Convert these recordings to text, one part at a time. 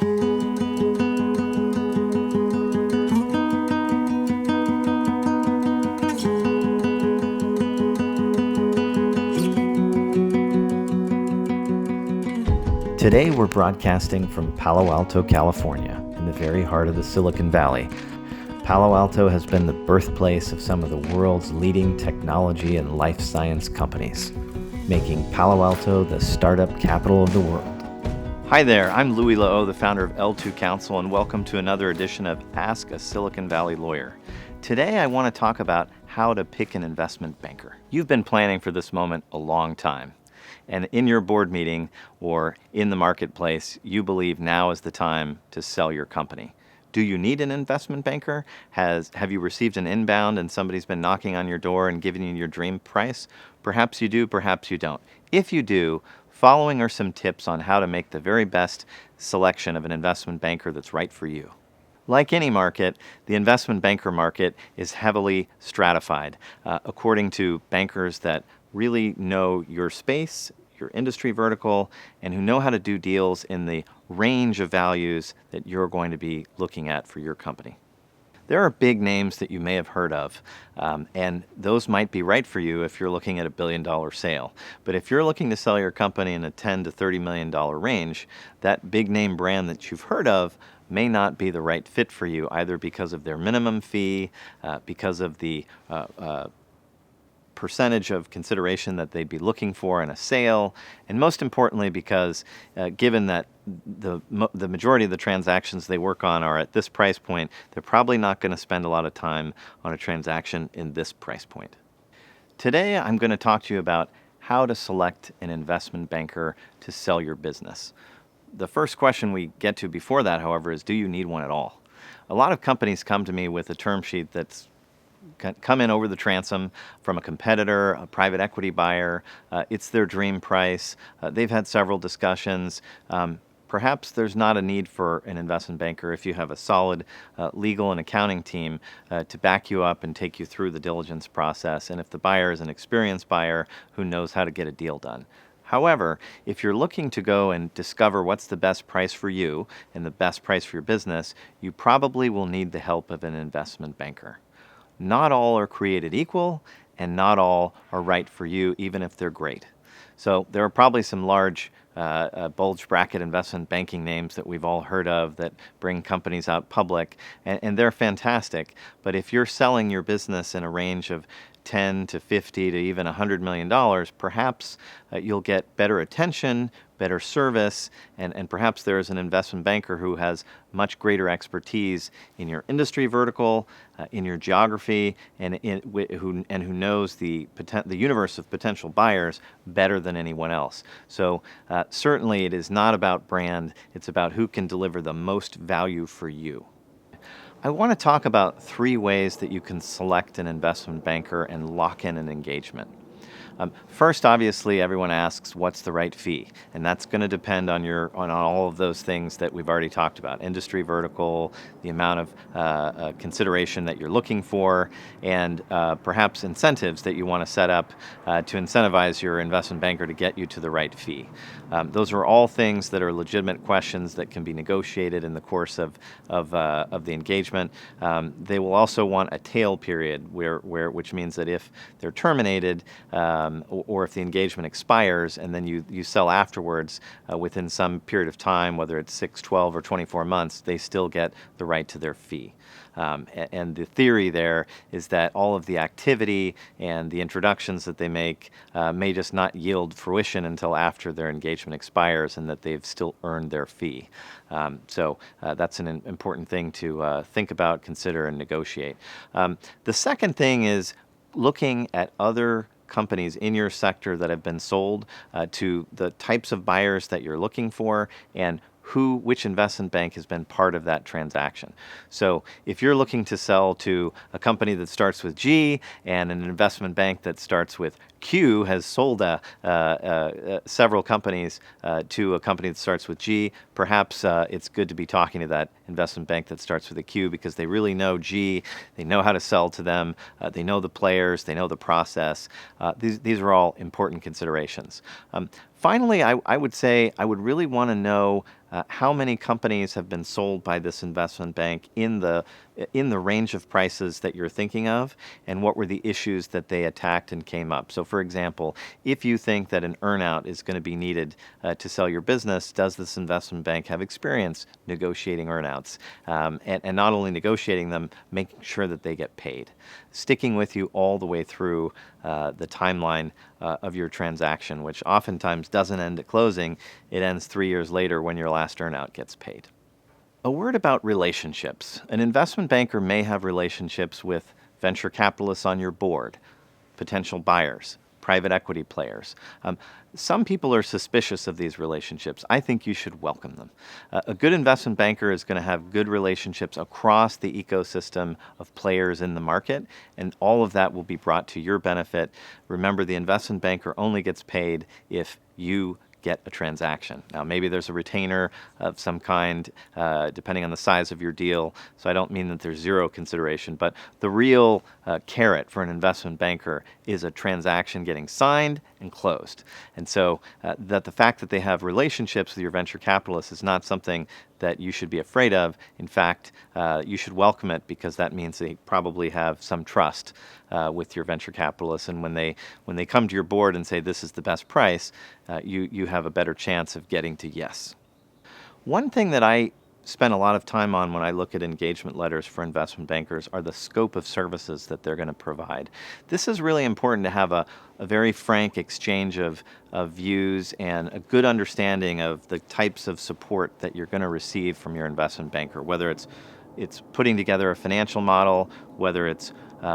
Today we're broadcasting from Palo Alto, California, in the very heart of the Silicon Valley. Palo Alto has been the birthplace of some of the world's leading technology and life science companies, making Palo Alto the startup capital of the world. Hi there, I'm Louis Lehot, the founder of L2 Counsel, and welcome to another edition of Ask a Silicon Valley Lawyer. Today I want to talk about how to pick an investment banker. You've been planning for this moment a long time. And in your board meeting or in the marketplace, you believe now is the time to sell your company. Do you need an investment banker? Have you received an inbound and somebody's been knocking on your door and giving you your dream price? Perhaps you do, perhaps you don't. If you do, following are some tips on how to make the very best selection of an investment banker that's right for you. Like any market, the investment banker market is heavily stratified according to bankers that really know your space, your industry vertical, and who know how to do deals in the range of values that you're going to be looking at for your company. There are big names that you may have heard of, and those might be right for you if you're looking at a $1 billion sale. But if you're looking to sell your company in a $10 to $30 million range, that big name brand that you've heard of may not be the right fit for you, either because of their minimum fee, because of the percentage of consideration that they'd be looking for in a sale, and most importantly because given that the majority of the transactions they work on are at this price point, they're probably not going to spend a lot of time on a transaction in this price point. Today I'm going to talk to you about how to select an investment banker to sell your business. The first question we get to before that, however, is do you need one at all? A lot of companies come to me with a term sheet that's come in over the transom from a competitor, a private equity buyer. It's their dream price. They've had several discussions. Perhaps there's not a need for an investment banker if you have a solid legal and accounting team to back you up and take you through the diligence process, and if the buyer is an experienced buyer who knows how to get a deal done. However, if you're looking to go and discover what's the best price for you and the best price for your business, you probably will need the help of an investment banker. Not all are created equal, and not all are right for you, even if they're great. So there are probably some large bulge bracket investment banking names that we've all heard of that bring companies out public, and they're fantastic. But if you're selling your business in a range of 10 to 50 to even $100 million, perhaps you'll get better attention, better service, and perhaps there is an investment banker who has much greater expertise in your industry vertical, in your geography, and who knows the universe of potential buyers better than anyone else. So certainly it is not about brand, it's about who can deliver the most value for you. I want to talk about 3 ways that you can select an investment banker and lock in an engagement. First, obviously, everyone asks, what's the right fee? And that's going to depend on all of those things that we've already talked about. Industry vertical, the amount of consideration that you're looking for, and perhaps incentives that you want to set up to incentivize your investment banker to get you to the right fee. Those are all things that are legitimate questions that can be negotiated in the course of the engagement. They will also want a tail period, which means that if they're terminated, or if the engagement expires and then you sell afterwards within some period of time, whether it's 6, 12, or 24 months, they still get the right to their fee. And the theory there is that all of the activity and the introductions that they make may just not yield fruition until after their engagement expires and that they've still earned their fee. So that's an important thing to think about, consider, and negotiate. The second thing is looking at other companies in your sector that have been sold to the types of buyers that you're looking for and which investment bank has been part of that transaction. So if you're looking to sell to a company that starts with G and an investment bank that starts with Q has sold several companies to a company that starts with G. Perhaps it's good to be talking to that investment bank that starts with a Q because they really know G, they know how to sell to them, they know the players, they know the process. These are all important considerations. Finally, I would say I would really want to know how many companies have been sold by this investment bank in the range of prices that you're thinking of, and what were the issues that they attacked and came up. So, for example, if you think that an earnout is going to be needed to sell your business, does this investment bank have experience negotiating earnouts? And not only negotiating them, making sure that they get paid. Sticking with you all the way through the timeline of your transaction, which oftentimes doesn't end at closing. It ends 3 years later when your last earnout gets paid. A word about relationships. An investment banker may have relationships with venture capitalists on your board, potential buyers, private equity players. Some people are suspicious of these relationships. I think you should welcome them. A good investment banker is going to have good relationships across the ecosystem of players in the market, and all of that will be brought to your benefit. Remember, the investment banker only gets paid if you get a transaction. Now, maybe there's a retainer of some kind, depending on the size of your deal. So I don't mean that there's zero consideration, but the real carrot for an investment banker is a transaction getting signed and closed. And so that the fact that they have relationships with your venture capitalists is not something that you should be afraid of. In fact, you should welcome it because that means they probably have some trust with your venture capitalists. And when they come to your board and say this is the best price, you have a better chance of getting to yes. One thing that I spend a lot of time on when I look at engagement letters for investment bankers are the scope of services that they're going to provide. This is really important to have a very frank exchange of views and a good understanding of the types of support that you're going to receive from your investment banker, whether it's putting together a financial model, whether it's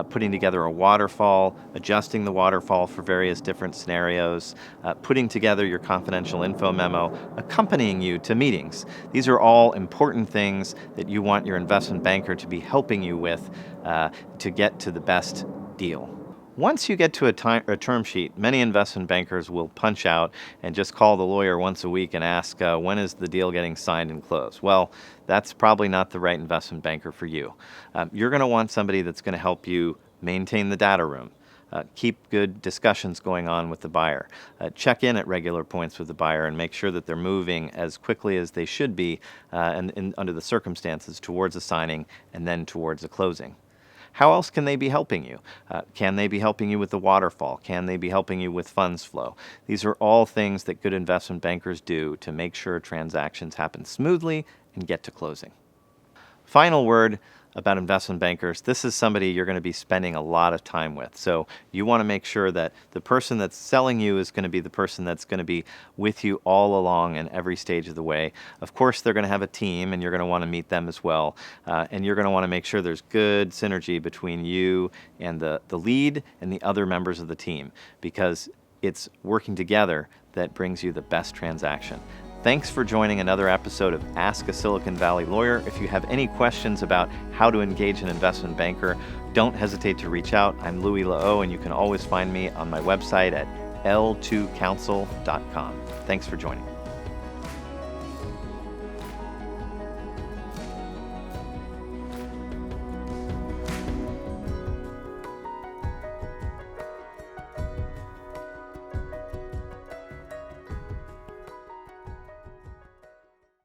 putting together a waterfall, adjusting the waterfall for various different scenarios, putting together your confidential info memo, accompanying you to meetings. These are all important things that you want your investment banker to be helping you with to get to the best deal. Once you get to a term sheet, many investment bankers will punch out and just call the lawyer once a week and ask, when is the deal getting signed and closed? Well, that's probably not the right investment banker for you. You're going to want somebody that's going to help you maintain the data room, keep good discussions going on with the buyer, check in at regular points with the buyer and make sure that they're moving as quickly as they should be and under the circumstances towards a signing and then towards a closing. How else can they be helping you? Can they be helping you with the waterfall? Can they be helping you with funds flow? These are all things that good investment bankers do to make sure transactions happen smoothly and get to closing. Final word about investment bankers. This is somebody you're going to be spending a lot of time with. So you want to make sure that the person that's selling you is going to be the person that's going to be with you all along in every stage of the way. Of course, they're going to have a team, and you're going to want to meet them as well. And you're going to want to make sure there's good synergy between you and the lead and the other members of the team, because it's working together that brings you the best transaction. Thanks for joining another episode of Ask a Silicon Valley Lawyer. If you have any questions about how to engage an investment banker, don't hesitate to reach out. I'm Louis Lehot, and you can always find me on my website at L2Counsel.com. Thanks for joining.